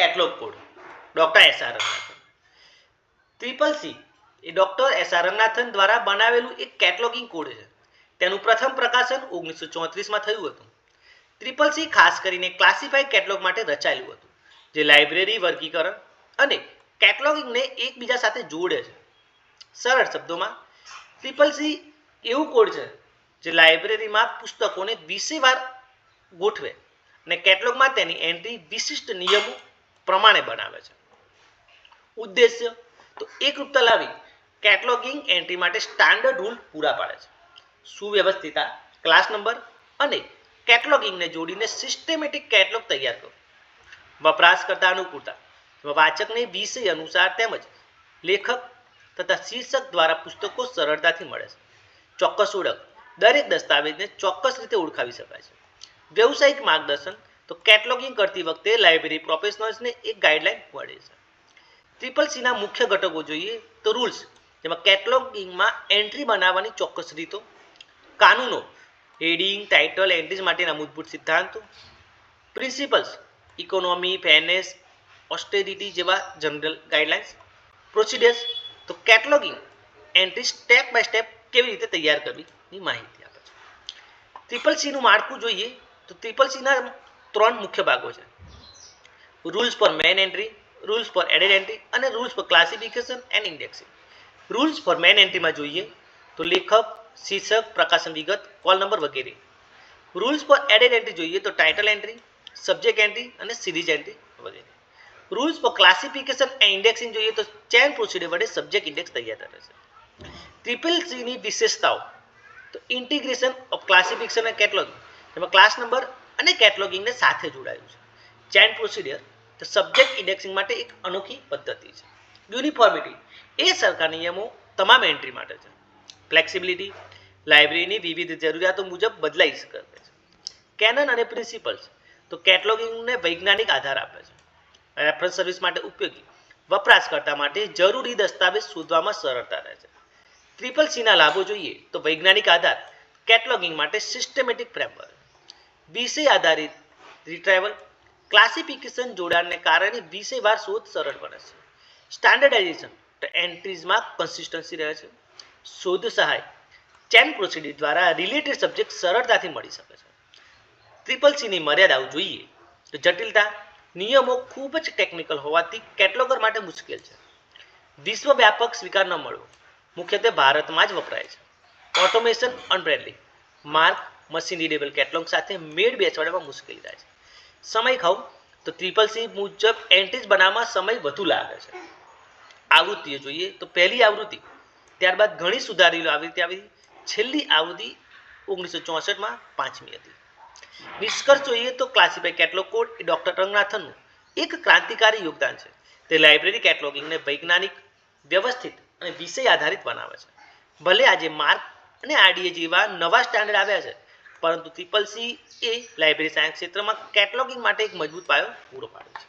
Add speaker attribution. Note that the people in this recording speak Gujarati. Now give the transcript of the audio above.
Speaker 1: Catalogue code doctor S R. Ranganathan. Triple C એ ડોક્ટર એસ.આર. રંગનાથન દ્વારા બનાવેલું એક કેટલોગિંગ કોડ છે. તેનું પ્રથમ પ્રકાશન 1934માં થયું હતું. ટ્રિપલ સી ખાસ કરીને ક્લાસિફાઈડ કેટલોગ માટે રચાયેલું હતું, જે લાઇબ્રેરી વર્ગીકરણ અને કેટલોગિંગને એકબીજા સાથે જોડે છે. સરળ શબ્દોમાં ટ્રિપલ સી એવું કોડ છે જે લાઇબ્રેરીમાં પુસ્તકોને વિષયવાર ગોઠવે અને કેટલોગમાં તેની એન્ટ્રી વિશિષ્ટ નિયમો પ્રમાણે બનાવે છે. ઉદ્દેશ્ય તો એકરૂપતા લાવી કેટલોગિંગ એન્ટ્રી માટે સ્ટાન્ડર્ડ રૂલ પૂરા પાડે છે. સુવ્યવસ્થિતતા, ક્લાસ નંબર અને કેટલોગિંગને જોડીને સિસ્ટેમેટિક કેટલોગ તૈયાર કરો. વપરાશકર્તા અનુકૂળતા, વાચકને વિષય અનુસાર તેમજ લેખક તથા શીર્ષક દ્વારા પુસ્તકો સરળતાથી મળે છે. ચોક્કસ ઓળખ, દરેક દસ્તાવેજને ચોક્કસ રીતે ઓળખાવી શકાય છે. વ્યવસાયિક માર્ગદર્શન, તો કેટલોગિંગ કરતી વખતે લાઇબ્રેરી પ્રોફેશનલ્સને એક ગાઈડલાઈન મળે છે. ટ્રિપલ સીના મુખ્ય ઘટકો જોઈએ તો રૂલ્સ, જેમાં કેટલોગિંગમાં એન્ટ્રી બનાવવાની ચોક્કસ રીતો, કાનૂનો, હેડિંગ, ટાઇટલ, એન્ટ્રીઝ માટેના મૂળભૂત સિદ્ધાંતો, પ્રિન્સિપલ્સ, ઇકોનોમી, ફેરનેસ, ઓસ્ટેરિટી જેવા જનરલ ગાઈડલાઇન્સ, પ્રોસિડર્સ, તો cataloguing entry step by step કેવી રીતે તૈયાર કરવીની માહિતી આપે છે. ટ્રિપલ સીનું માળખું જોઈએ તો ટ્રિપલ સીના 3 મુખ્ય ભાગો છે: rules for main entry, rules for added entry અને rules for classification and indexing. Rules for main એન્ટ્રીમાં જોઈએ તો લેખક, શીર્ષક, પ્રકાશન વિગત, કોલ નંબર વગેરે. રૂલ્સ ફોર એડેડ એન્ટ્રી જોઈએ તો ટાઇટલ એન્ટ્રી, સબ્જેક્ટ એન્ટ્રી અને સિરીઝ એન્ટ્રી વગેરે. Rules for classification and indexing જોઈએ તો ચેન પ્રોસિડર વડે સબ્જેક્ટ ઇન્ડેક્સ તૈયાર કરે છે. ટ્રિપલ સીની વિશેષતાઓ તો ઇન્ટિગ્રેશન ઓફ ક્લાસિફિકેશન અને કેટલોગિંગ, જેમાં ક્લાસ નંબર અને કેટલોગિંગને સાથે જોડાયું છે. ચેન પ્રોસિડર તો સબ્જેક્ટ ઇન્ડેક્સિંગ માટે એક અનોખી પદ્ધતિ છે. યુનિફોર્મિટી એ સરખા નિયમો તમામ એન્ટ્રી માટે છે. ફ્લેક્સિબિલિટી, લાઇબ્રેરીની વિવિધ જરૂરિયાતો મુજબ બદલાઈ શકે છે. કેનન અને પ્રિન્સિપલ્સ, તો કેટલોગિંગને વૈજ્ઞાનિક આધાર આપે છે. રેફરન્સ સર્વિસ માટે ઉપયોગી, વપરાશકર્તા માટે જરૂરી દસ્તાવેજ શોધવામાં સરળતા રહે છે. ટ્રિપલ સીના લાભો જોઈએ તો વૈજ્ઞાનિક આધાર, કેટલોગિંગ માટે સિસ્ટેમેટિક ફ્રેમવર્ક, વિષય આધારિત રિટ્રાઈવલ, ક્લાસિફિકેશન જોડાણને કારણે વિષયવાર શોધ સરળ બને છે. સ્ટાન્ડર્ડાઇઝેશન, તો એન્ટ્રીઝમાં કન્સિસ્ટન્સી રહે છે. શોધ સહાય, ચેન પ્રોસિડર દ્વારા રિલેટેડ સબ્જેક્ટ સરળતાથી મળી શકે છે. ટ્રિપલ સીની મર્યાદાઓ જોઈએ તો જટિલતા, નિયમો ખૂબ જ ટેકનિકલ હોવાથી કેટલોગર માટે મુશ્કેલ છે. વિશ્વવ્યાપક સ્વીકાર ન મળવો, મુખ્યત્વે ભારતમાં જ વપરાય છે. Automation unfriendly, MARC machine readable catalogue સાથે મેળ બેસાડવામાં મુશ્કેલી થાય છે. સમય ખાવ, તો ટ્રિપલ સી મુજબ એન્ટ્રીઝ બનાવવામાં સમય વધુ લાગે છે. આવૃત્તિઓ જોઈએ તો પહેલી આવૃત્તિ, ત્યારબાદ ઘણી સુધારેલી આવૃત્તિ આવી, છેલ્લી આવૃત્તિ 1964માં 5મી હતી. નિષ્કર્ષ જોઈએ તો ક્લાસિફાઈડ કેટલોગ કોડ એ ડોક્ટર રંગનાથનનું એક ક્રાંતિકારી યોગદાન છે. તે લાઇબ્રેરી કેટલોગિંગને વૈજ્ઞાનિક, વ્યવસ્થિત અને વિષય આધારિત બનાવે છે. ભલે આજે માર્ક અને આરડીએ જેવા નવા સ્ટાન્ડર્ડ આવ્યા છે, પરંતુ ટ્રિપલ સી એ લાઇબ્રેરી સાયન્સ ક્ષેત્રમાં કેટલોગિંગ માટે એક મજબૂત પાયો પૂરો પાડે છે.